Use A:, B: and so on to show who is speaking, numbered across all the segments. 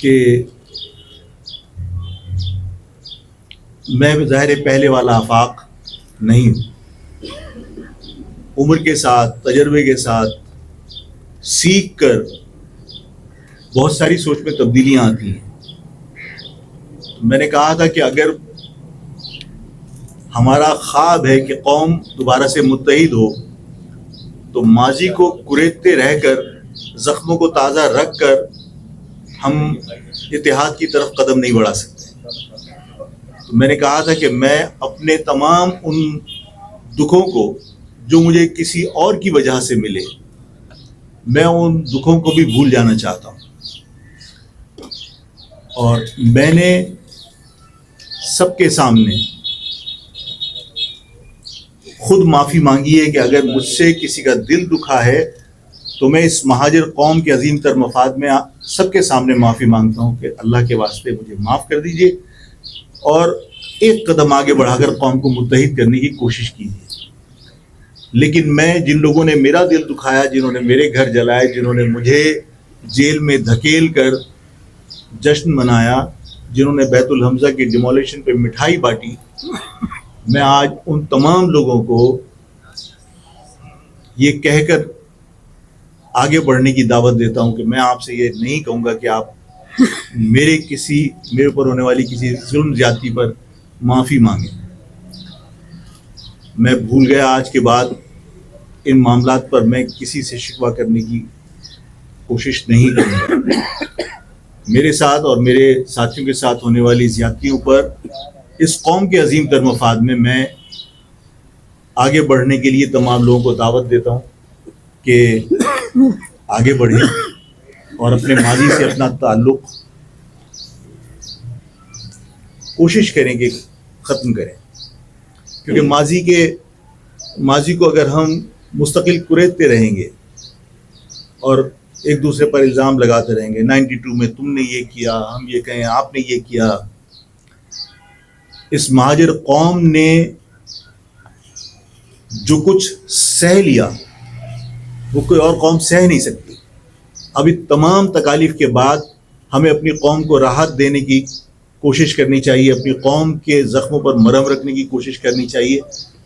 A: کہ میں ظاہر پہلے والا آفاق نہیں ہوں. عمر کے ساتھ، تجربے کے ساتھ سیکھ کر بہت ساری سوچ میں تبدیلیاں آتی ہیں. میں نے کہا تھا کہ اگر ہمارا خواب ہے کہ قوم دوبارہ سے متحد ہو تو ماضی کو کریدتے رہ کر، زخموں کو تازہ رکھ کر ہم اتحاد کی طرف قدم نہیں بڑھا سکتے. تو میں نے کہا تھا کہ میں اپنے تمام ان دکھوں کو جو مجھے کسی اور کی وجہ سے ملے، میں ان دکھوں کو بھی بھول جانا چاہتا ہوں. اور میں نے سب کے سامنے خود معافی مانگی ہے کہ اگر مجھ سے کسی کا دل دکھا ہے تو میں اس مہاجر قوم کے عظیم تر مفاد میں سب کے سامنے معافی مانگتا ہوں کہ اللہ کے واسطے مجھے معاف کر دیجئے اور ایک قدم آگے بڑھا کر قوم کو متحد کرنے کی کوشش کیجیے. لیکن میں جن لوگوں نے میرا دل دکھایا، جنہوں نے میرے گھر جلائے، جنہوں نے مجھے جیل میں دھکیل کر جشن منایا، جنہوں نے بیت الحمزہ کی ڈیمولیشن پہ مٹھائی بانٹی، میں آج ان تمام لوگوں کو یہ کہہ کر آگے بڑھنے کی دعوت دیتا ہوں کہ میں آپ سے یہ نہیں کہوں گا کہ آپ میرے اوپر ہونے والی کسی ظلم زیادتی پر معافی مانگیں. میں بھول گیا، آج کے بعد ان معاملات پر میں کسی سے شکوہ کرنے کی کوشش نہیں کروں گا. میرے ساتھ اور میرے ساتھیوں کے ساتھ ہونے والی زیادتیوں پر اس قوم کے عظیم تر مفاد میں آگے بڑھنے کے لیے تمام لوگوں کو دعوت دیتا ہوں کہ آگے بڑھیں اور اپنے ماضی سے اپنا تعلق کوشش کریں کہ ختم کریں. کیونکہ ماضی کو اگر ہم مستقل کریدتے رہیں گے اور ایک دوسرے پر الزام لگاتے رہیں گے، 92 میں تم نے یہ کیا، ہم یہ کہیں آپ نے یہ کیا. اس مہاجر قوم نے جو کچھ سہ لیا وہ کوئی اور قوم سہ نہیں سکتی. ابھی تمام تکالیف کے بعد ہمیں اپنی قوم کو راحت دینے کی کوشش کرنی چاہیے، اپنی قوم کے زخموں پر مرہم رکھنے کی کوشش کرنی چاہیے.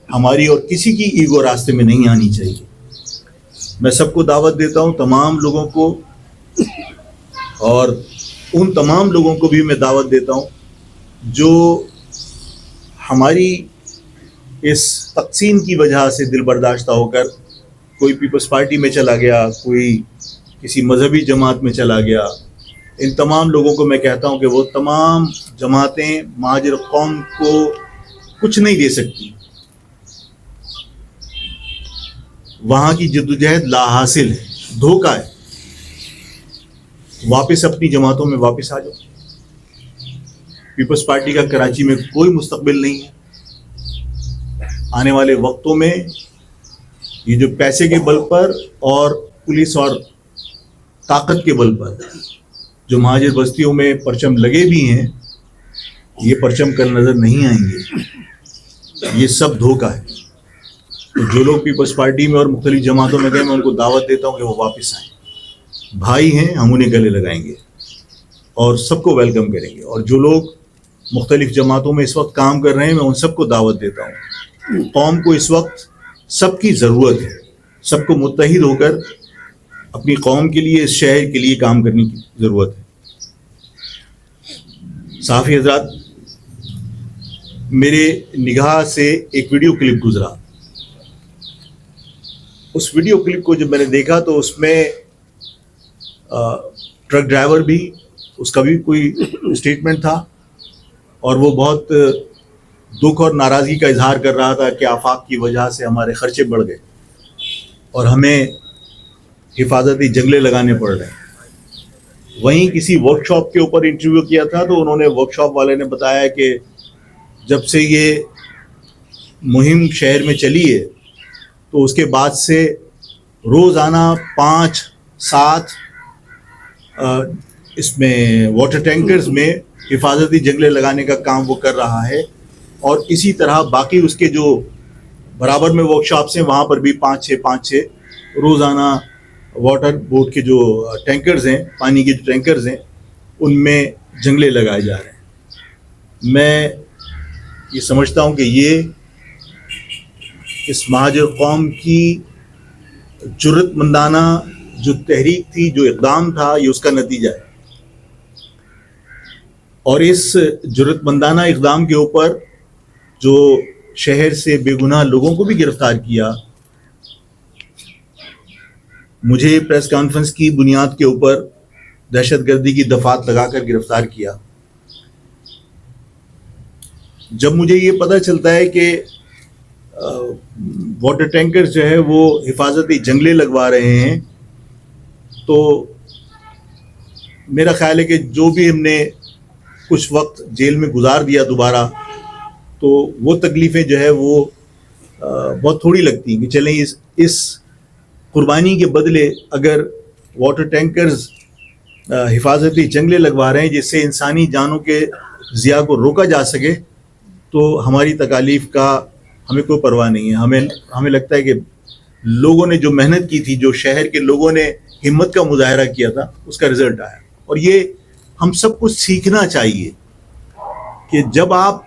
A: ہماری اور کسی کی ایگو راستے میں نہیں آنی چاہیے. میں سب کو دعوت دیتا ہوں، تمام لوگوں کو، اور ان تمام لوگوں کو بھی میں دعوت دیتا ہوں جو ہماری اس تقسیم کی وجہ سے دل برداشتہ ہو کر کوئی پیپلز پارٹی میں چلا گیا، کوئی کسی مذہبی جماعت میں چلا گیا. ان تمام لوگوں کو میں کہتا ہوں کہ وہ تمام جماعتیں مہاجر قوم کو کچھ نہیں دے سکتی. وہاں کی جدوجہد لا حاصل ہے، دھوکہ ہے. واپس اپنی جماعتوں میں واپس آ جاؤ. پیپلز پارٹی کا کراچی میں کوئی مستقبل نہیں ہے. آنے والے وقتوں میں یہ جو پیسے کے بل پر اور پولیس اور طاقت کے بل پر جو مہاجر بستیوں میں پرچم لگے بھی ہیں، یہ پرچم کل نظر نہیں آئیں گے. یہ سب دھوکہ ہے. تو جو لوگ پیپلز پارٹی میں اور مختلف جماعتوں میں گئے، میں ان کو دعوت دیتا ہوں کہ وہ واپس آئیں. بھائی ہیں، ہم انہیں گلے لگائیں گے اور سب کو ویلکم کریں گے. اور جو لوگ مختلف جماعتوں میں اس وقت کام کر رہے ہیں، میں ان سب کو دعوت دیتا ہوں. قوم کو اس وقت سب کی ضرورت ہے. سب کو متحد ہو کر اپنی قوم کے لیے، اس شہر کے لیے کام کرنے کی ضرورت ہے. صحافی حضرات، میرے نگاہ سے ایک ویڈیو کلپ گزرا. اس ویڈیو کلپ کو جب میں نے دیکھا تو اس میں ٹرک ڈرائیور بھی، اس کا بھی کوئی اسٹیٹمنٹ تھا اور وہ بہت دکھ اور ناراضگی کا اظہار کر رہا تھا کہ آفاق کی وجہ سے ہمارے خرچے بڑھ گئے اور ہمیں حفاظتی جنگلے لگانے پڑ رہے ہیں. وہیں کسی ورک شاپ کے اوپر انٹرویو کیا تھا تو انہوں نے، ورک شاپ والے نے بتایا کہ جب سے یہ مہم شہر میں چلی ہے تو اس کے بعد سے روزانہ 5-7 اس میں واٹر ٹینکرز میں حفاظتی جنگلے لگانے کا کام وہ کر رہا ہے. اور اسی طرح باقی اس کے جو برابر میں ورک شاپس ہیں وہاں پر بھی 5-6 روزانہ واٹر بورڈ کے جو ٹینکرز ہیں، پانی کے جو ٹینکرز ہیں، ان میں جنگلے لگائے جا رہے ہیں. میں یہ سمجھتا ہوں کہ یہ اس مہاجر قوم کی جرأت مندانہ جو تحریک تھی، جو اقدام تھا، یہ اس کا نتیجہ ہے. اور اس جرأت مندانہ اقدام کے اوپر جو شہر سے بے گناہ لوگوں کو بھی گرفتار کیا، مجھے پریس کانفرنس کی بنیاد کے اوپر دہشت گردی کی دفعات لگا کر گرفتار کیا. جب مجھے یہ پتہ چلتا ہے کہ واٹر ٹینکر جو ہے وہ حفاظتی جنگلے لگوا رہے ہیں، تو میرا خیال ہے کہ جو بھی ہم نے کچھ وقت جیل میں گزار دیا دوبارہ، تو وہ تکلیفیں جو ہے وہ بہت تھوڑی لگتی ہیں کہ چلیں اس قربانی کے بدلے اگر واٹر ٹینکرز حفاظتی جنگلے لگوا رہے ہیں جس سے انسانی جانوں کے ضیاع کو روکا جا سکے، تو ہماری تکالیف کا ہمیں کوئی پرواہ نہیں ہے. ہمیں لگتا ہے کہ لوگوں نے جو محنت کی تھی، جو شہر کے لوگوں نے ہمت کا مظاہرہ کیا تھا، اس کا رزلٹ آیا. اور یہ ہم سب کو سیکھنا چاہیے کہ جب آپ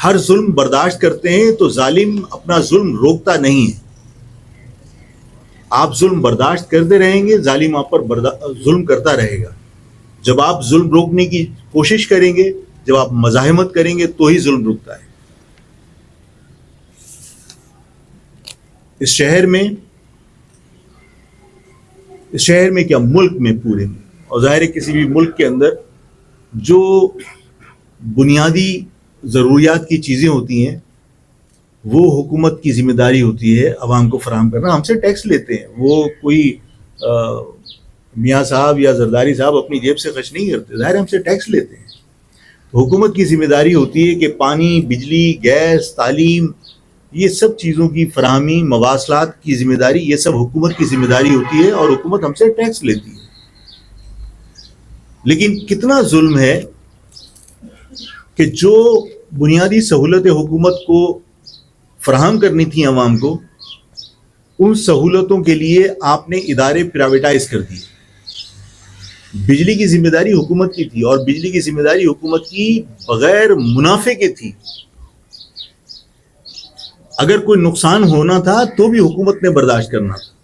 A: ہر ظلم برداشت کرتے ہیں تو ظالم اپنا ظلم روکتا نہیں ہے. آپ ظلم برداشت کرتے رہیں گے، ظالم آپ پر ظلم کرتا رہے گا. جب آپ ظلم روکنے کی کوشش کریں گے، جب آپ مزاحمت کریں گے، تو ہی ظلم رکتا ہے. اس شہر میں کیا، ملک میں پورے میں، اور ظاہر ہے کسی بھی ملک کے اندر جو بنیادی ضروریات کی چیزیں ہوتی ہیں، وہ حکومت کی ذمہ داری ہوتی ہے عوام کو فراہم کرنا. ہم سے ٹیکس لیتے ہیں، وہ کوئی میاں صاحب یا زرداری صاحب اپنی جیب سے خرچ نہیں کرتے، ظاہر ہم سے ٹیکس لیتے ہیں. حکومت کی ذمہ داری ہوتی ہے کہ پانی، بجلی، گیس، تعلیم، یہ سب چیزوں کی فراہمی، مواصلات کی ذمہ داری، یہ سب حکومت کی ذمہ داری ہوتی ہے، اور حکومت ہم سے ٹیکس لیتی ہے. لیکن کتنا ظلم ہے کہ جو بنیادی سہولتیں حکومت کو فراہم کرنی تھی عوام کو، ان سہولتوں کے لیے آپ نے ادارے پرائیویٹائز کر دیے. بجلی کی ذمہ داری حکومت کی تھی، اور بجلی کی ذمہ داری حکومت کی بغیر منافع کے تھی. اگر کوئی نقصان ہونا تھا تو بھی حکومت نے برداشت کرنا تھا.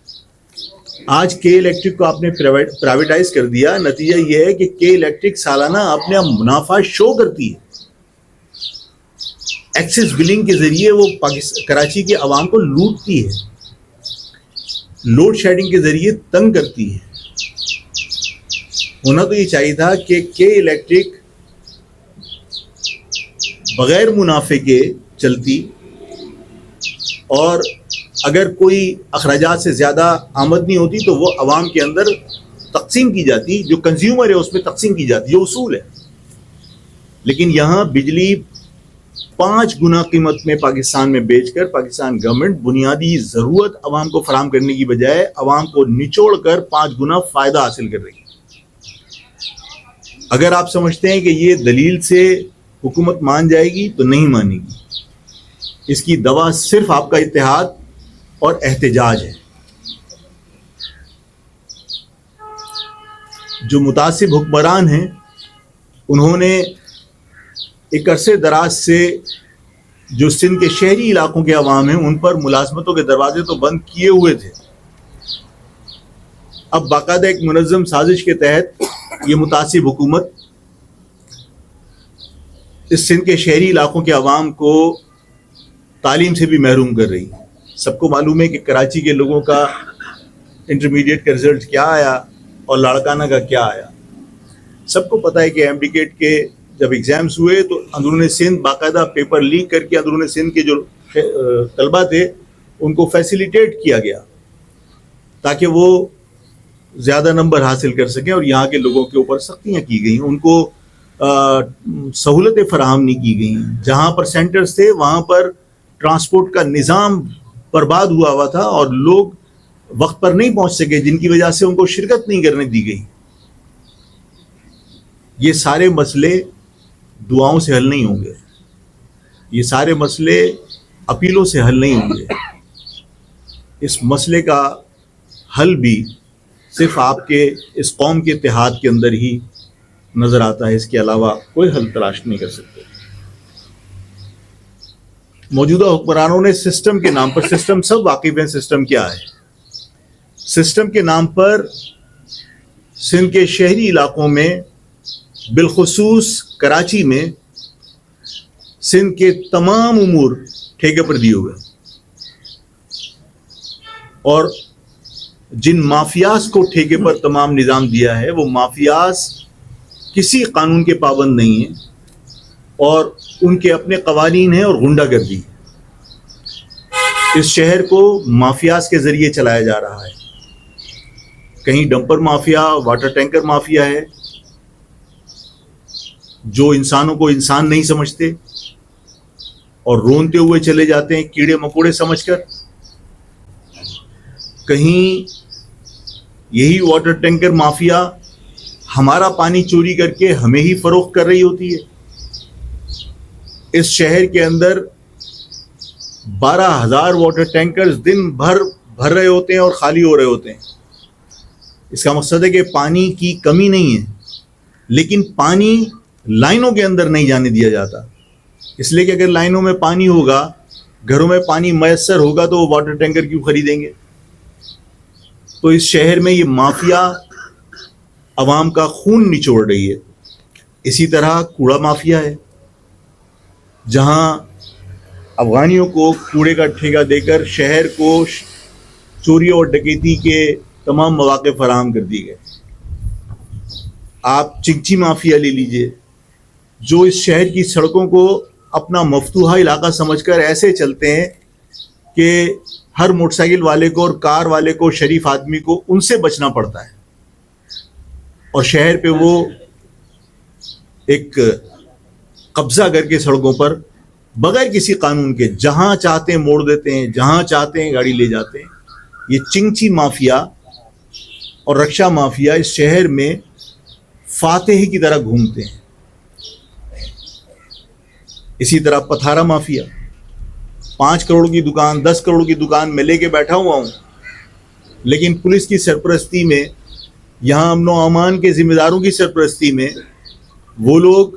A: آج کے الیکٹرک کو آپ نے پرائیویٹائز کر دیا. نتیجہ یہ ہے کہ کے الیکٹرک سالانہ اپنا منافع شو کرتی ہے. ایکسس بلنگ کے ذریعے وہ کراچی کے عوام کو لوٹتی ہے، لوڈ شیڈنگ کے ذریعے تنگ کرتی ہے. ہونا تو یہ چاہیے تھا کہ کے الیکٹرک بغیر منافع کے چلتی، اور اگر کوئی اخراجات سے زیادہ آمدنی ہوتی تو وہ عوام کے اندر تقسیم کی جاتی، جو کنزیومر ہے اس میں تقسیم کی جاتی، جو اصول ہے. لیکن یہاں بجلی 5 گنا قیمت میں پاکستان میں بیچ کر پاکستان گورنمنٹ بنیادی ضرورت عوام کو فراہم کرنے کی بجائے عوام کو نچوڑ کر 5 گنا فائدہ حاصل کر رہی ہے. اگر آپ سمجھتے ہیں کہ یہ دلیل سے حکومت مان جائے گی تو نہیں مانے گی. اس کی دوا صرف آپ کا اتحاد اور احتجاج ہے. جو متعصب حکمران ہیں، انہوں نے ایک عرصے دراز سے جو سندھ کے شہری علاقوں کے عوام ہیں ان پر ملازمتوں کے دروازے تو بند کیے ہوئے تھے. اب باقاعدہ ایک منظم سازش کے تحت یہ متعصب حکومت اس سندھ کے شہری علاقوں کے عوام کو تعلیم سے بھی محروم کر رہی ہے. سب کو معلوم ہے کہ کراچی کے لوگوں کا انٹرمیڈیٹ کا رزلٹ کیا آیا اور لاڑکانہ کا کیا آیا. سب کو پتہ ہے کہ ایم ڈی کیٹ کے جب ایگزامز ہوئے تو اندرون سندھ باقاعدہ پیپر لیک کر کے اندرون سندھ کے جو طلبہ تھے ان کو فیسیلیٹیٹ کیا گیا تاکہ وہ زیادہ نمبر حاصل کر سکیں، اور یہاں کے لوگوں کے اوپر سختیاں کی گئیں، ان کو سہولتیں فراہم نہیں کی گئیں. جہاں پر سینٹرز تھے وہاں پر ٹرانسپورٹ کا نظام برباد ہوا تھا اور لوگ وقت پر نہیں پہنچ سکے، جن کی وجہ سے ان کو شرکت نہیں کرنے دی گئی. یہ سارے مسئلے دعاؤں سے حل نہیں ہوں گے، یہ سارے مسئلے اپیلوں سے حل نہیں ہوں گے. اس مسئلے کا حل بھی صرف آپ کے اس قوم کے اتحاد کے اندر ہی نظر آتا ہے، اس کے علاوہ کوئی حل تلاش نہیں کر سکتے۔ موجودہ حکمرانوں نے سسٹم کے نام پر، سسٹم سب واقف ہیں سسٹم کیا ہے، سسٹم کے نام پر سندھ کے شہری علاقوں میں بالخصوص کراچی میں سندھ کے تمام امور ٹھیکے پر دیے ہوئے، اور جن مافیاز کو ٹھیکے پر تمام نظام دیا ہے وہ مافیاز کسی قانون کے پابند نہیں ہیں اور ان کے اپنے قوانین ہیں اور غنڈہ گردی۔ اس شہر کو مافیاز کے ذریعے چلایا جا رہا ہے، کہیں dumper mafia, water tanker mafia ہے جو انسانوں کو انسان نہیں سمجھتے اور رونتے ہوئے چلے جاتے ہیں کیڑے مکوڑے سمجھ کر، کہیں یہی واٹر ٹینکر مافیا ہمارا پانی چوری کر کے ہمیں ہی فروخت کر رہی ہوتی ہے۔ اس شہر کے اندر 12,000 واٹر ٹینکرز دن بھر رہے ہوتے ہیں اور خالی ہو رہے ہوتے ہیں۔ اس کا مقصد ہے کہ پانی کی کمی نہیں ہے، لیکن پانی لائنوں کے اندر نہیں جانے دیا جاتا، اس لیے کہ اگر لائنوں میں پانی ہوگا، گھروں میں پانی میسر ہوگا تو وہ واٹر ٹینکر کیوں خریدیں گے؟ تو اس شہر میں یہ مافیا عوام کا خون نچوڑ رہی ہے۔ اسی طرح کوڑا مافیا ہے، جہاں افغانیوں کو کوڑے کا ٹھیکہ دے کر شہر کو چوری اور ڈکیتی کے تمام مواقع فراہم کر دی گئے۔ آپ چگچی مافیا لے لیجئے، جو اس شہر کی سڑکوں کو اپنا مفتوحہ علاقہ سمجھ کر ایسے چلتے ہیں کہ ہر موٹر سائیکل والے کو اور کار والے کو، شریف آدمی کو ان سے بچنا پڑتا ہے، اور شہر پہ وہ ایک قبضہ کر کے سڑکوں پر بغیر کسی قانون کے جہاں چاہتے ہیں موڑ دیتے ہیں، جہاں چاہتے ہیں گاڑی لے جاتے ہیں۔ یہ چنگچی مافیا اور رکشا مافیا اس شہر میں فاتح کی طرح گھومتے ہیں۔ اسی طرح پتھارا مافیا، 5 کروڑ کی دکان، 10 کروڑ کی دکان میں لے کے بیٹھا ہوا ہوں، لیکن پولیس کی سرپرستی میں، یہاں امن و امان کے ذمہ داروں کی سرپرستی میں وہ لوگ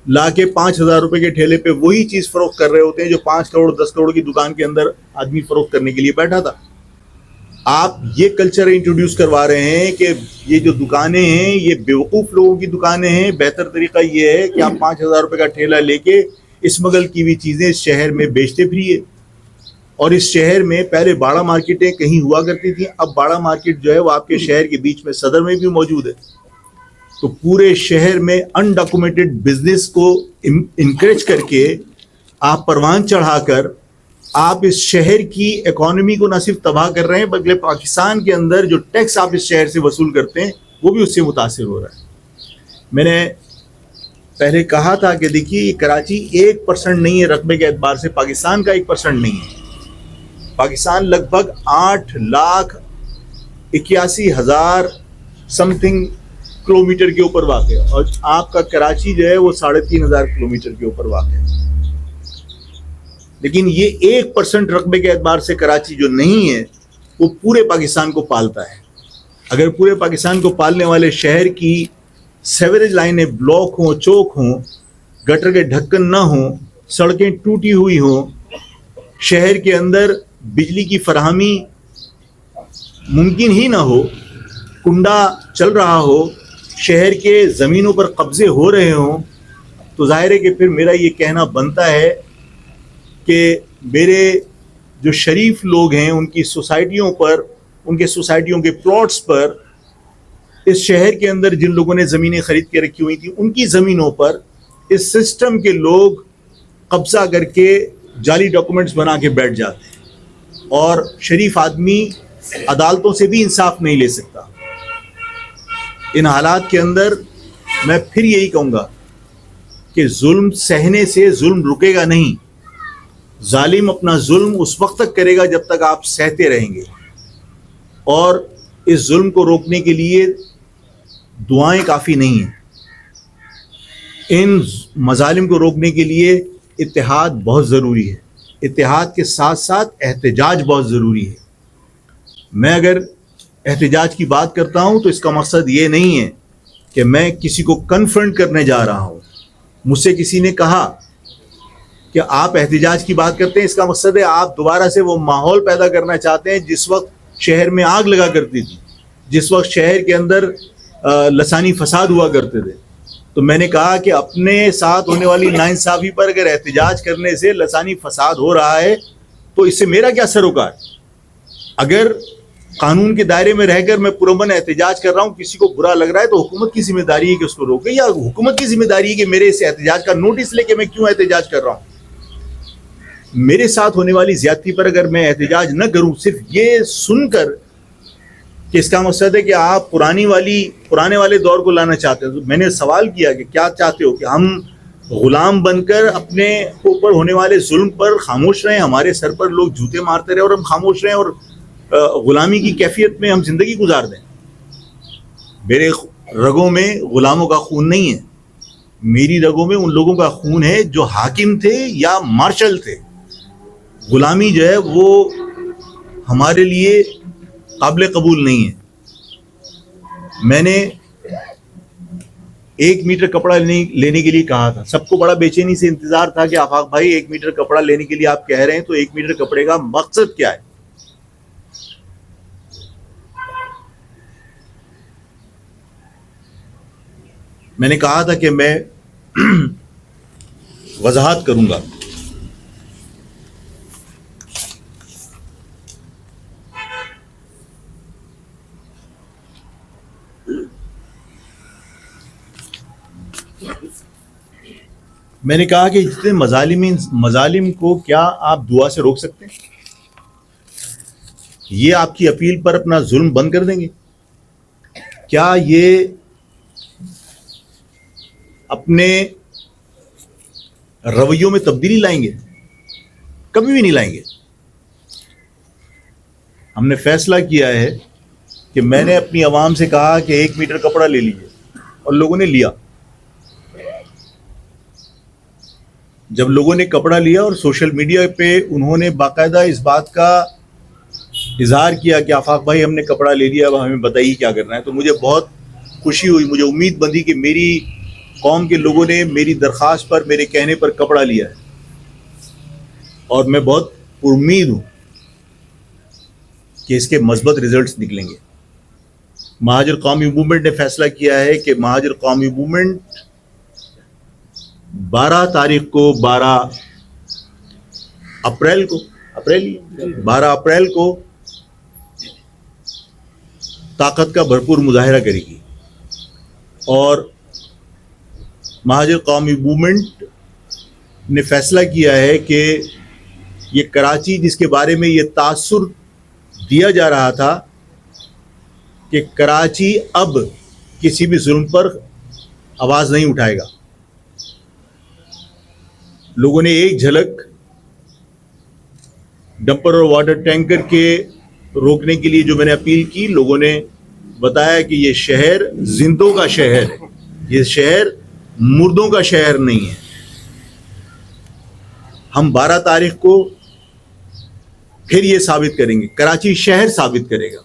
A: لا کے 5,000 روپے کے ٹھیلے پہ وہی چیز فروخت کر رہے ہوتے ہیں جو 5 کروڑ 10 کروڑ کی دکان کے اندر آدمی فروخت کرنے کے لیے بیٹھا تھا۔ آپ یہ کلچر انٹروڈیوس کروا رہے ہیں کہ یہ جو دکانیں ہیں یہ بیوقوف لوگوں کی دکانیں ہیں، بہتر طریقہ یہ ہے کہ آپ 5,000 روپے کا ٹھیلا لے کے اسمگل کی ہوئی چیزیں اس شہر میں بیچتے پھریے۔ اور اس شہر میں پہلے باڑہ مارکیٹیں کہیں ہوا کرتی تھیں، اب باڑہ مارکیٹ جو ہے وہ آپ کے شہر کے بیچ میں صدر میں بھی موجود ہے۔ تو پورے شہر میں انڈاکومنٹڈ بزنس کو انکریج کر کے آپ پروان چڑھا کر آپ اس شہر کی اکانومی کو نہ صرف تباہ کر رہے ہیں بلکہ پاکستان کے اندر جو ٹیکس آپ اس شہر سے وصول کرتے ہیں وہ بھی اس سے متاثر ہو رہا ہے۔ میں نے پہلے کہا تھا کہ دیکھیے یہ کراچی 1% نہیں ہے رقبے کے اعتبار سے، پاکستان کا 1% نہیں ہے۔ پاکستان لگ بھگ 8,81,000 سم تھنگ کلومیٹر کے اوپر واقع ہے، اور آپ کا کراچی جو ہے وہ 3,500 کلومیٹر کے اوپر واقع ہے۔ لیکن یہ 1% رقبے کے اعتبار سے کراچی جو نہیں ہے وہ پورے پاکستان کو پالتا ہے۔ اگر پورے پاکستان کو پالنے والے شہر کی سیوریج لائنیں بلاک ہوں، چوک ہوں، گٹر کے ڈھکن نہ ہوں، سڑکیں ٹوٹی ہوئی ہوں، شہر کے اندر بجلی کی فراہمی ممکن ہی نہ ہو، کنڈا چل رہا ہو، شہر کے زمینوں پر قبضے ہو رہے ہوں، تو ظاہر ہے کہ پھر میرا یہ کہنا بنتا ہے کہ میرے جو شریف لوگ ہیں ان کی سوسائٹیوں پر، ان کے سوسائٹیوں کے پلاٹس پر، اس شہر کے اندر جن لوگوں نے زمینیں خرید کے رکھی ہوئی تھیں ان کی زمینوں پر اس سسٹم کے لوگ قبضہ کر کے جعلی ڈاکومنٹس بنا کے بیٹھ جاتے ہیں، اور شریف آدمی عدالتوں سے بھی انصاف نہیں لے سکتا۔ ان حالات کے اندر میں پھر یہی کہوں گا کہ ظلم سہنے سے ظلم رکے گا نہیں، ظالم اپنا ظلم اس وقت تک کرے گا جب تک آپ سہتے رہیں گے، اور اس ظلم کو روکنے کے لیے دعائیں کافی نہیں ہیں۔ ان مظالم کو روکنے کے لیے اتحاد بہت ضروری ہے، اتحاد کے ساتھ ساتھ احتجاج بہت ضروری ہے۔ میں اگر احتجاج کی بات کرتا ہوں تو اس کا مقصد یہ نہیں ہے کہ میں کسی کو کنفرنٹ کرنے جا رہا ہوں. مجھ سے کسی نے کہا کہ آپ احتجاج کی بات کرتے ہیں، اس کا مقصد ہے آپ دوبارہ سے وہ ماحول پیدا کرنا چاہتے ہیں جس وقت شہر میں آگ لگا کرتی تھی، جس وقت شہر کے اندر لسانی فساد ہوا کرتے تھے. تو میں نے کہا کہ اپنے ساتھ ہونے والی ناانصافی پر اگر احتجاج کرنے سے لسانی فساد ہو رہا ہے تو اس سے میرا کیا سروکار؟ اگر قانون کے دائرے میں رہ کر میں پرامن احتجاج کر رہا ہوں، کسی کو برا لگ رہا ہے تو حکومت کی ذمہ داری ہے کہ اس کو روکے، یا حکومت کی ذمہ داری ہے کہ میرے اس احتجاج کا نوٹس لے کے میں کیوں احتجاج کر رہا ہوں؟ میرے ساتھ ہونے والی زیادتی پر اگر میں احتجاج نہ کروں صرف یہ سن کر کہ اس کا مقصد ہے کہ آپ پرانے والے دور کو لانا چاہتے ہیں، تو میں نے سوال کیا کہ کیا چاہتے ہو کہ ہم غلام بن کر اپنے اوپر ہونے والے ظلم پر خاموش رہیں، ہمارے سر پر لوگ جوتے مارتے رہے اور ہم خاموش رہیں اور غلامی کی کیفیت میں ہم زندگی گزار دیں؟ میرے رگوں میں غلاموں کا خون نہیں ہے، میری رگوں میں ان لوگوں کا خون ہے جو حاکم تھے یا مارشل تھے. غلامی جو ہے وہ ہمارے لیے قابل قبول نہیں ہے. میں نے 1 میٹر کپڑا لینے کے لیے کہا تھا، سب کو بڑا بے چینی سے انتظار تھا کہ آفاق بھائی 1 میٹر کپڑا لینے کے لیے آپ کہہ رہے ہیں تو 1 میٹر کپڑے کا مقصد کیا ہے؟ میں نے کہا تھا کہ میں وضاحت کروں گا. میں نے کہا کہ جتنے مظالم کو کیا آپ دعا سے روک سکتے ہیں؟ یہ آپ کی اپیل پر اپنا ظلم بند کر دیں گے؟ کیا یہ اپنے رویوں میں تبدیلی لائیں گے؟ کبھی بھی نہیں لائیں گے. ہم نے فیصلہ کیا ہے کہ میں نے اپنی عوام سے کہا کہ 1 میٹر کپڑا لے لیجیے اور لوگوں نے لیا. جب لوگوں نے کپڑا لیا اور سوشل میڈیا پہ انہوں نے باقاعدہ اس بات کا اظہار کیا کہ آفاق بھائی ہم نے کپڑا لے لیا، اب ہمیں بتائیے کیا کرنا ہے، تو مجھے بہت خوشی ہوئی، مجھے امید بندھی کہ میری قوم کے لوگوں نے میری درخواست پر، میرے کہنے پر کپڑا لیا ہے. اور میں بہت امید ہوں کہ اس کے مثبت ریزلٹس نکلیں گے. مہاجر قومی موومنٹ نے فیصلہ کیا ہے کہ مہاجر قومی موومنٹ 12 تاریخ کو 12 اپریل کو طاقت کا بھرپور مظاہرہ کرے گی. اور مہاجر قومی موومنٹ نے فیصلہ کیا ہے کہ یہ کراچی، جس کے بارے میں یہ تاثر دیا جا رہا تھا کہ کراچی اب کسی بھی ظلم پر آواز نہیں اٹھائے گا. لوگوں نے ایک جھلک ڈمپر اور واٹر ٹینکر کے روکنے کے لیے جو میں نے اپیل کی، لوگوں نے بتایا کہ یہ شہر زندوں کا شہر ہے، یہ شہر مردوں کا شہر نہیں ہے. ہم 12 تاریخ کو پھر یہ ثابت کریں گے، کراچی شہر ثابت کرے گا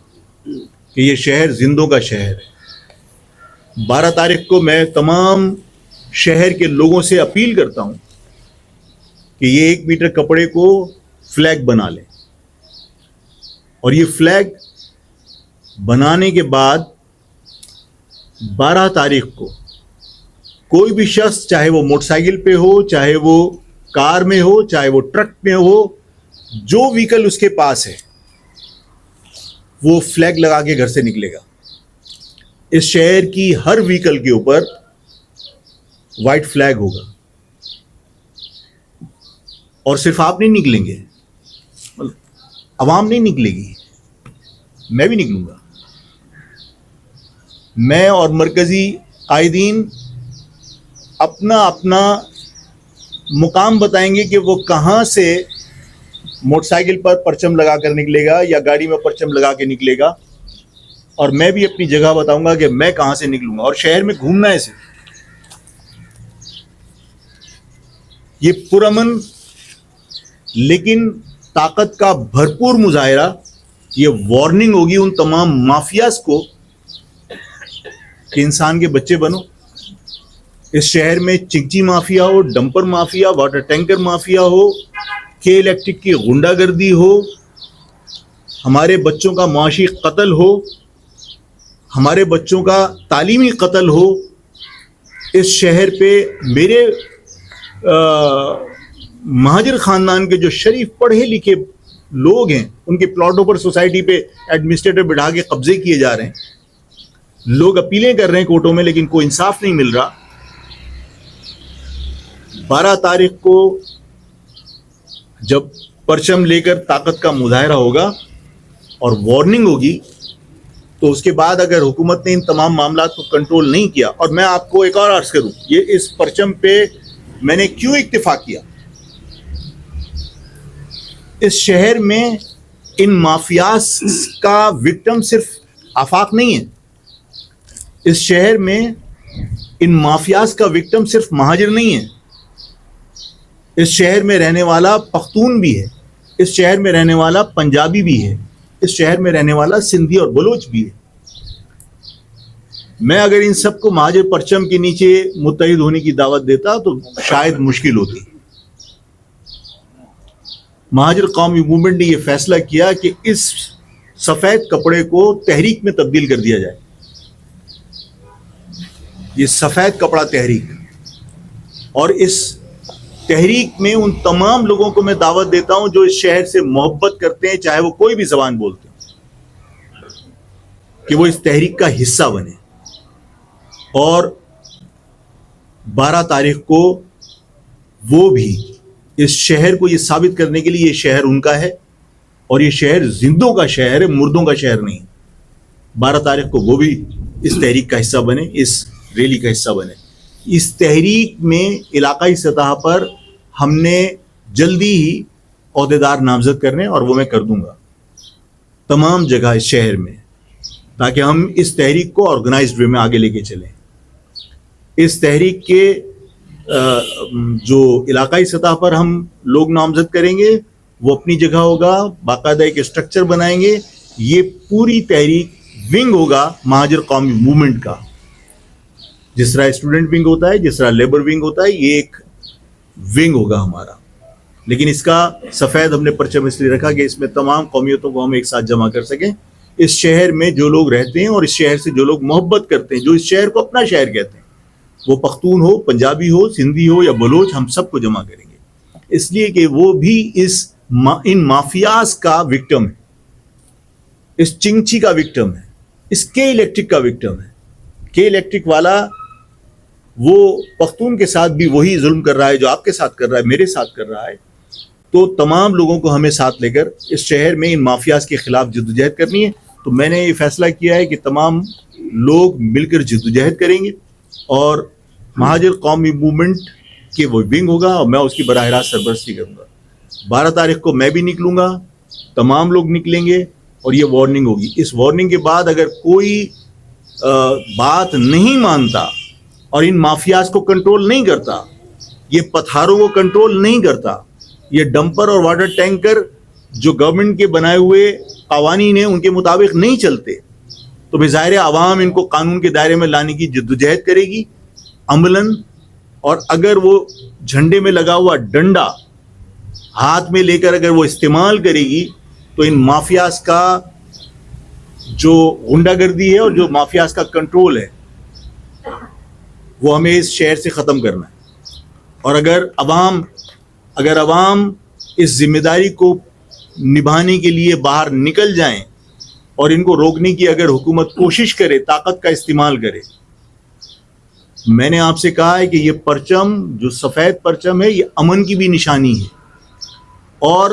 A: کہ یہ شہر زندوں کا شہر ہے. 12 تاریخ کو میں تمام شہر کے لوگوں سے اپیل کرتا ہوں کہ یہ 1 میٹر کپڑے کو فلیگ بنا لیں، اور یہ فلیگ بنانے کے بعد 12 تاریخ کو کوئی بھی شخص، چاہے وہ موٹر سائیکل پہ ہو، چاہے وہ کار میں ہو، چاہے وہ ٹرک میں ہو، جو وہیکل اس کے پاس ہے وہ فلیگ لگا کے گھر سے نکلے گا. اس شہر کی ہر وہیکل کے اوپر وائٹ فلیگ ہوگا. اور صرف آپ نہیں نکلیں گے، عوام نہیں نکلے گی، میں بھی نکلوں گا. میں اور مرکزی قائدین اپنا مقام بتائیں گے کہ وہ کہاں سے موٹر سائیکل پر پرچم لگا کر نکلے گا یا گاڑی میں پرچم لگا کے نکلے گا، اور میں بھی اپنی جگہ بتاؤں گا کہ میں کہاں سے نکلوں گا. اور شہر میں گھومنا ہے صرف. یہ پرامن لیکن طاقت کا بھرپور مظاہرہ، یہ وارننگ ہوگی ان تمام مافیاز کو کہ انسان کے بچے بنو. اس شہر میں چگچی مافیا ہو, dumper mafia, water tanker mafia ہو, کے الیکٹرک کی غنڈہ گردی ہو, ہمارے بچوں کا معاشی قتل ہو, ہمارے بچوں کا تعلیمی قتل ہو. اس شہر پہ میرے مہاجر خاندان کے جو شریف پڑھے لکھے لوگ ہیں ان کے پلاٹوں پر سوسائٹی پہ ایڈمنسٹریٹر بٹھا کے قبضے کیے جا رہے ہیں. لوگ اپیلیں کر رہے ہیں کورٹوں میں لیکن کوئی انصاف نہیں مل رہا. 12 تاریخ کو جب پرچم لے کر طاقت کا مظاہرہ ہوگا اور وارننگ ہوگی تو اس کے بعد اگر حکومت نے ان تمام معاملات کو کنٹرول نہیں کیا, اور میں آپ کو ایک اور عرض کروں, یہ اس پرچم پہ میں نے کیوں اکتفا کیا. اس شہر میں ان مافیاز کا وکٹم صرف آفاق نہیں ہے. اس شہر میں ان مافیاز کا وکٹم صرف مہاجر نہیں ہے. اس شہر میں رہنے والا پختون بھی ہے, اس شہر میں رہنے والا پنجابی بھی ہے, اس شہر میں رہنے والا سندھی اور بلوچ بھی ہے. میں اگر ان سب کو مہاجر پرچم کے نیچے متحد ہونے کی دعوت دیتا تو شاید مشکل ہوتی. مہاجر قومی موومنٹ نے یہ فیصلہ کیا کہ اس سفید کپڑے کو تحریک میں تبدیل کر دیا جائے. یہ سفید کپڑا تحریک, اور اس تحریک میں ان تمام لوگوں کو میں دعوت دیتا ہوں جو اس شہر سے محبت کرتے ہیں, چاہے وہ کوئی بھی زبان بولتے ہیں, کہ وہ اس تحریک کا حصہ بنے. اور 12 تاریخ کو وہ بھی اس شہر کو یہ ثابت کرنے کے لیے یہ شہر ان کا ہے اور یہ شہر زندوں کا شہر ہے, مردوں کا شہر نہیں. 12 تاریخ کو وہ بھی اس تحریک کا حصہ بنے, اس ریلی کا حصہ بنے. اس تحریک میں علاقائی سطح پر ہم نے جلدی ہی عہدیدار نامزد کرنے, اور وہ میں کر دوں گا تمام جگہ اس شہر میں, تاکہ ہم اس تحریک کو آرگنائزڈ وے میں آگے لے کے چلیں. اس تحریک کے جو علاقائی سطح پر ہم لوگ نامزد کریں گے وہ اپنی جگہ ہوگا, باقاعدہ ایک اسٹرکچر بنائیں گے. یہ پوری تحریک ونگ ہوگا مہاجر قومی موومنٹ کا, جس طرح اسٹوڈنٹ ونگ ہوتا ہے, جس طرح لیبر ونگ ہوتا ہے, یہ ایک ونگ ہوگا ہمارا. لیکن اس کا سفید ہم نے پرچم اس لیے رکھا کہ اس میں تمام قومیتوں کو ہم ایک ساتھ جمع کر سکیں. اس شہر میں جو لوگ رہتے ہیں اور اس شہر سے جو لوگ محبت کرتے ہیں, جو اس شہر کو اپنا شہر کہتے ہیں, وہ پختون ہو, پنجابی ہو, سندھی ہو یا بلوچ, ہم سب کو جمع کریں گے. اس لیے کہ وہ بھی ان مافیاز کا وکٹم ہے, اس چنگچی کا وکٹم ہے, اس کے الیکٹرک کا وکٹم ہے. کے الیکٹرک والا وہ پختون کے ساتھ بھی وہی ظلم کر رہا ہے جو آپ کے ساتھ کر رہا ہے, میرے ساتھ کر رہا ہے. تو تمام لوگوں کو ہمیں ساتھ لے کر اس شہر میں ان مافیاز کے خلاف جدوجہد کرنی ہے. تو میں نے یہ فیصلہ کیا ہے کہ تمام لوگ مل کر جدوجہد کریں گے, اور مہاجر قومی موومنٹ کے وہ ونگ ہوگا اور میں اس کی براہ راست سرپرستی کروں گا. 12 تاریخ کو میں بھی نکلوں گا, تمام لوگ نکلیں گے, اور یہ وارننگ ہوگی. اس وارننگ کے بعد اگر کوئی بات نہیں مانتا اور ان مافیاز کو کنٹرول نہیں کرتا, یہ پتھاروں کو کنٹرول نہیں کرتا, یہ ڈمپر اور واٹر ٹینکر جو گورنمنٹ کے بنائے ہوئے قوانین ہیں ان کے مطابق نہیں چلتے, تو بظاہر عوام ان کو قانون کے دائرے میں لانے کی جدوجہد کرے گی عملاً. اور اگر وہ جھنڈے میں لگا ہوا ڈنڈا ہاتھ میں لے کر اگر وہ استعمال کرے گی تو ان مافیاز کا جو غنڈہ گردی ہے اور جو مافیاز کا کنٹرول ہے وہ ہمیں اس شہر سے ختم کرنا ہے. اور اگر عوام اس ذمہ داری کو نبھانے کے لیے باہر نکل جائیں اور ان کو روکنے کی اگر حکومت کوشش کرے, طاقت کا استعمال کرے, میں نے آپ سے کہا ہے کہ یہ پرچم جو سفید پرچم ہے یہ امن کی بھی نشانی ہے, اور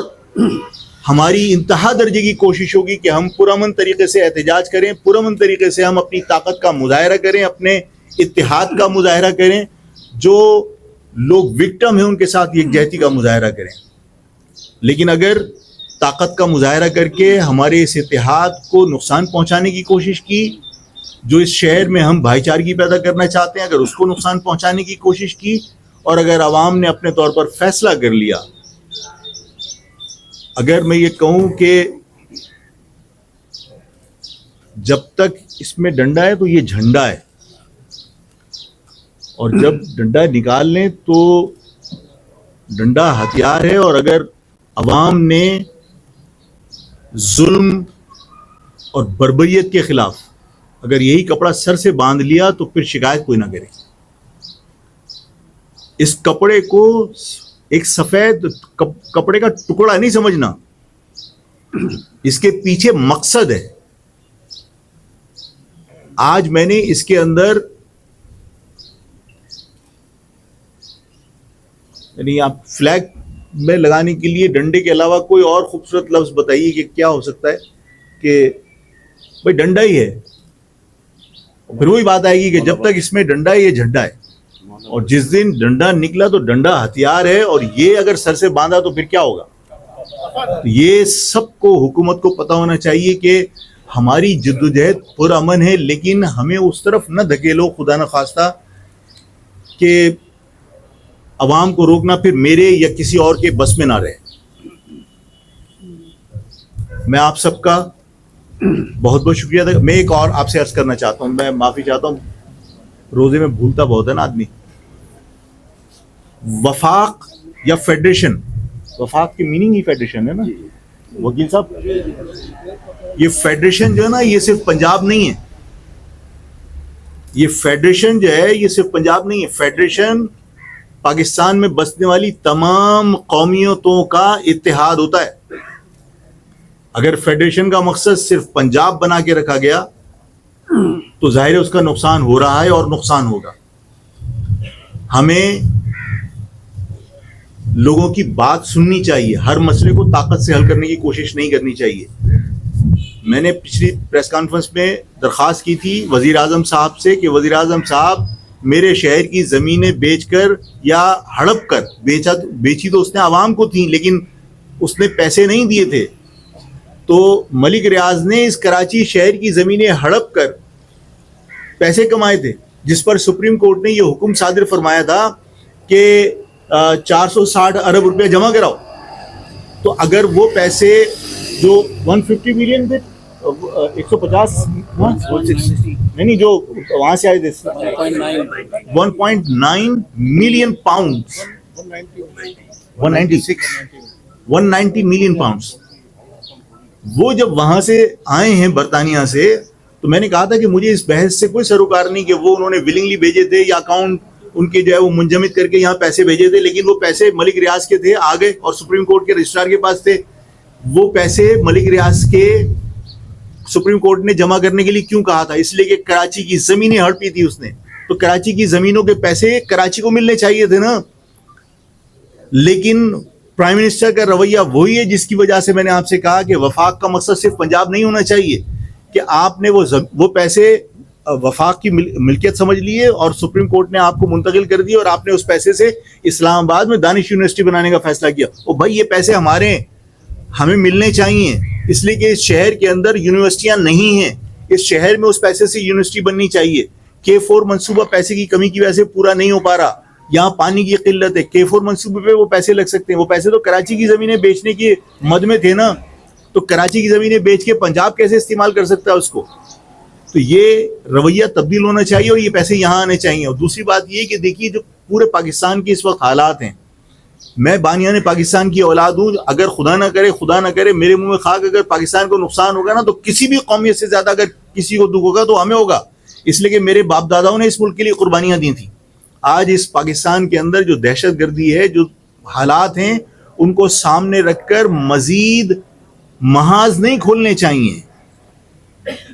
A: ہماری انتہا درجے کی کوشش ہوگی کہ ہم پرامن طریقے سے احتجاج کریں, پرامن طریقے سے ہم اپنی طاقت کا مظاہرہ کریں, اپنے اتحاد کا مظاہرہ کریں, جو لوگ وکٹم ہیں ان کے ساتھ یکجہتی کا مظاہرہ کریں. لیکن اگر طاقت کا مظاہرہ کر کے ہمارے اس اتحاد کو نقصان پہنچانے کی کوشش کی, جو اس شہر میں ہم بھائی چارگی پیدا کرنا چاہتے ہیں, اگر اس کو نقصان پہنچانے کی کوشش کی, اور اگر عوام نے اپنے طور پر فیصلہ کر لیا, اگر میں یہ کہوں کہ جب تک اس میں ڈنڈا ہے تو یہ جھنڈا ہے, اور جب ڈنڈا نکال لیں تو ڈنڈا ہتھیار ہے, اور اگر عوام نے ظلم اور بربریت کے خلاف اگر یہی کپڑا سر سے باندھ لیا تو پھر شکایت کوئی نہ کرے. اس کپڑے کو ایک سفید کپڑے کا ٹکڑا نہیں سمجھنا, اس کے پیچھے مقصد ہے. آج میں نے اس کے اندر یعنی آپ فلیگ میں لگانے کے لیے ڈنڈے کے علاوہ کوئی اور خوبصورت لفظ بتائیے کہ کیا ہو سکتا ہے, کہ بھائی ڈنڈا ہی ہے. پھر وہی بات آئے گی کہ جب تک اس میں ڈنڈا ہے یہ جھنڈا ہے, اور جس دن ڈنڈا نکلا تو ڈنڈا ہتھیار ہے, اور یہ اگر سر سے باندھا تو پھر کیا ہوگا. یہ سب کو حکومت کو پتا ہونا چاہیے کہ ہماری جدوجہد پرامن ہے, لیکن ہمیں اس طرف نہ دھکیلو خدا نخواستہ کہ عوام کو روکنا پھر میرے یا کسی اور کے بس میں نہ رہے. میں آپ سب کا بہت بہت شکریہ تھا. میں ایک اور آپ سے عرض کرنا چاہتا ہوں, میں معافی چاہتا ہوں, روزے میں بھولتا بہت ہے نا آدمی. وفاق یا فیڈریشن, وفاق کی میننگ ہی فیڈریشن ہے نا وکیل صاحب. یہ فیڈریشن جو ہے نا یہ صرف پنجاب نہیں ہے, یہ فیڈریشن جو ہے یہ صرف پنجاب نہیں ہے. فیڈریشن پاکستان میں بسنے والی تمام قومیتوں کا اتحاد ہوتا ہے. اگر فیڈریشن کا مقصد صرف پنجاب بنا کے رکھا گیا تو ظاہر ہے اس کا نقصان ہو رہا ہے اور نقصان ہوگا. ہمیں لوگوں کی بات سننی چاہیے, ہر مسئلے کو طاقت سے حل کرنے کی کوشش نہیں کرنی چاہیے. میں نے پچھلی پریس کانفرنس میں درخواست کی تھی وزیر اعظم صاحب سے کہ وزیر اعظم صاحب میرے شہر کی زمینیں بیچ کر یا ہڑپ کر, بیچی تو اس نے عوام کو تھیں لیکن اس نے پیسے نہیں دیے تھے, تو ملک ریاض نے اس کراچی شہر کی زمینیں ہڑپ کر پیسے کمائے تھے, جس پر سپریم کورٹ نے یہ حکم صادر فرمایا تھا کہ 460 ارب روپے جمع کراؤ. تو اگر وہ پیسے جو 150 ملین تھے, 150 نہیں جو وہاں سے آئے تھے 1.9 ملین پاؤنڈ, 190 ملین پاؤنڈس, وہ جب وہاں سے آئے ہیں برطانیہ سے, تو میں نے کہا تھا کہ مجھے اس بحث سے کوئی سروکار نہیں کہ وہ انہوں نے ولنگلی بھیجے تھے یا اکاؤنٹ ان کے جو ہے وہ منجمد کر کے یہاں پیسے بھیجے تھے, لیکن وہ پیسے ملک ریاض کے تھے, آگے اور سپریم کورٹ کے رجسٹرار کے پاس تھے. وہ پیسے ملک ریاض کے سپریم کورٹ نے جمع کرنے کے لیے کیوں کہا تھا؟ اس لیے کہ کراچی کی زمینیں ہڑپی تھی اس نے, تو کراچی کی زمینوں کے پیسے کراچی کو ملنے چاہیے تھے نا. لیکن پرائم منسٹر کا رویہ وہی ہے جس کی وجہ سے میں نے آپ سے کہا کہ وفاق کا مقصد صرف پنجاب نہیں ہونا چاہیے, کہ آپ نے وہ پیسے وفاق کی ملکیت سمجھ لیے اور سپریم کورٹ نے آپ کو منتقل کر دی, اور آپ نے اس پیسے سے اسلام آباد میں دانش یونیورسٹی بنانے کا فیصلہ کیا. او بھائی یہ پیسے ہمارے ہیں, ہمیں ملنے چاہیے, اس لیے کہ اس شہر کے اندر یونیورسٹیاں نہیں ہیں, اس شہر میں اس پیسے سے یونیورسٹی بننی چاہیے. K4 منصوبہ پیسے کی کمی کی وجہ سے پورا نہیں ہو پا رہا, یہاں پانی کی قلت ہے. K4 منصوبے پہ وہ پیسے لگ سکتے ہیں, وہ پیسے تو کراچی کی زمینیں بیچنے کی مد میں تھے نا, تو کراچی کی زمینیں بیچ کے پنجاب کیسے استعمال کر سکتا ہے اس کو؟ تو یہ رویہ تبدیل ہونا چاہیے اور یہ پیسے یہاں آنے چاہیے. اور دوسری بات یہ کہ دیکھیے جو پورے پاکستان کے اس وقت حالات ہیں, میں بانیان پاکستان کی اولاد ہوں, اگر خدا نہ کرے میرے منہ میں خاک, اگر پاکستان کو نقصان ہوگا نا تو کسی بھی قومیت سے زیادہ اگر کسی کو دکھ ہوگا تو ہمیں ہوگا, اس لیے کہ میرے باپ داداؤں نے اس ملک کے لیے قربانیاں دی تھیں. آج اس پاکستان کے اندر جو دہشت گردی ہے, جو حالات ہیں, ان کو سامنے رکھ کر مزید محاذ نہیں کھولنے چاہیے.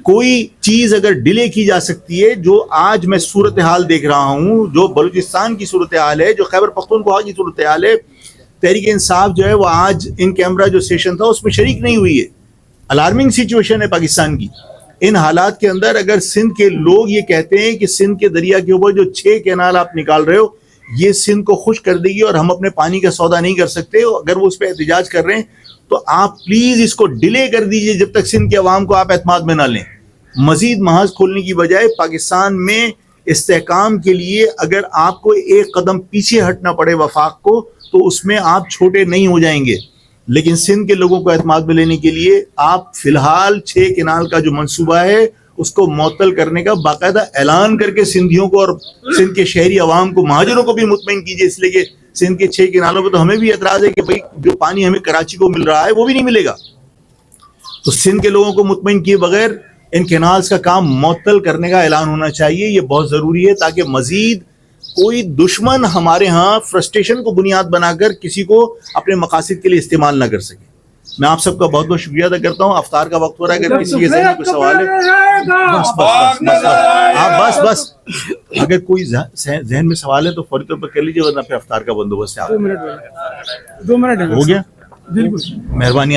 A: کوئی چیز اگر ڈیلے کی جا سکتی ہے, جو آج میں صورتحال دیکھ رہا ہوں, جو بلوچستان کی صورتحال ہے, جو خیبر پختونخوا کی صورتحال ہے, تحریک انصاف جو ہے وہ آج ان کیمرہ جو سیشن تھا اس میں شریک نہیں ہوئی ہے. الارمنگ سچویشن ہے پاکستان کی. ان حالات کے اندر اگر سندھ کے لوگ یہ کہتے ہیں کہ سندھ کے دریا کے اوپر جو 6 کینال آپ نکال رہے ہو یہ سندھ کو خشک کر دے گی اور ہم اپنے پانی کا سودا نہیں کر سکتے, اگر وہ اس پہ احتجاج کر رہے ہیں تو آپ پلیز اس کو ڈیلے کر دیجئے جب تک سندھ کے عوام کو آپ اعتماد میں نہ لیں. مزید محاذ کھولنے کی بجائے پاکستان میں استحکام کے لیے اگر آپ کو ایک قدم پیچھے ہٹنا پڑے وفاق کو, تو اس میں آپ چھوٹے نہیں ہو جائیں گے. لیکن سندھ کے لوگوں کو اعتماد میں لینے کے لیے آپ فی الحال 6 کینال کا جو منصوبہ ہے اس کو معطل کرنے کا باقاعدہ اعلان کر کے سندھیوں کو اور سندھ کے شہری عوام کو مہاجروں کو بھی مطمئن کیجیے، اس لیے کہ سندھ کے 6 کنالوں پہ تو ہمیں بھی اعتراض ہے کہ بھائی جو پانی ہمیں کراچی کو مل رہا ہے وہ بھی نہیں ملے گا. تو سندھ کے لوگوں کو مطمئن کیے بغیر ان کینالز کا کام معطل کرنے کا اعلان ہونا چاہیے. یہ بہت ضروری ہے تاکہ مزید کوئی دشمن ہمارے ہاں فرسٹریشن کو بنیاد بنا کر کسی کو اپنے مقاصد کے لیے استعمال نہ کر سکے. میں آپ سب کا بہت بہت شکریہ ادا کرتا ہوں. افطار کا وقت ہو رہا ہے، اگر کسی کے ذہن میں کوئی سوال ہے بس اگر کوئی ذہن میں سوال ہے تو فوری طور پر کر لیجیے، ورنہ پھر افطار کا بندوبست ہے.
B: 2 منٹ
A: ہو گیا، مہربانی.